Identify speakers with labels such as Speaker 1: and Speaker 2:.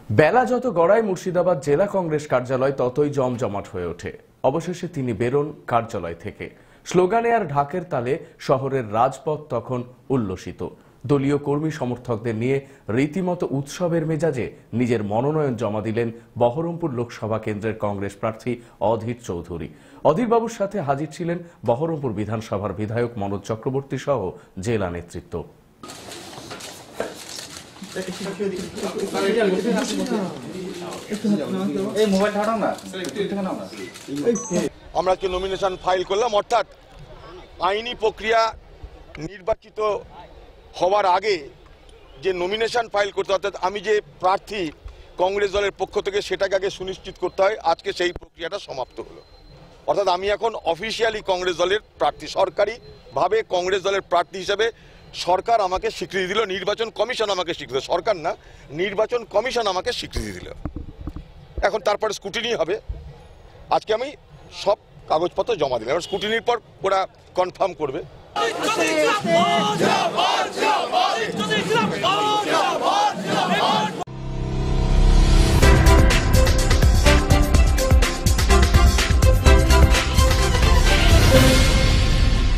Speaker 1: বেলা যত গড়ায় মুর্শিদাবাদ জেলা কংগ্রেস কার্যালয় ততই জমজমাট হয়ে ওঠে। অবশেষে তিনি বেরোন কার্যালয় থেকে। স্লোগানে আর ঢাকের তালে শহরের রাজপথ তখন উল্লসিত। দলীয় কর্মী সমর্থকদের নিয়ে রীতিমতো উৎসবের মেজাজে নিজের মনোনয়ন জমা দিলেন বহরমপুর লোকসভা কেন্দ্রের কংগ্রেস প্রার্থী অধীর চৌধুরী। অধীরবাবুর সাথে হাজির ছিলেন বহরমপুর বিধানসভার বিধায়ক মনোজ চক্রবর্তী সহ জেলা নেতৃত্ব।
Speaker 2: আমরা যে নমিনেশন ফাইল করলাম, অর্থাৎ আইনি প্রক্রিয়া নির্বাচিত হওয়ার আগে যে নমিনেশন ফাইল করতে, অর্থাৎ আমি যে প্রার্থী কংগ্রেস দলের পক্ষ থেকে সেটাকে আগে সুনিশ্চিত করতে হয়। আজকে সেই প্রক্রিয়াটা সমাপ্ত হলো। অর্থাৎ আমি এখন অফিসিয়ালি কংগ্রেস দলের প্রার্থী, সরকারিভাবে কংগ্রেস দলের প্রার্থী হিসেবে সরকার আমাকে স্বীকৃতি দিল। নির্বাচন কমিশন আমাকে স্বীকৃতি, সরকার না, নির্বাচন কমিশন আমাকে স্বীকৃতি দিল। এখন তারপরে স্কুটিনি হবে। আজকে আমি সব কাগজপত্র জমা দিলাম, এবার স্কুটিনির পর ওরা কনফার্ম করবে।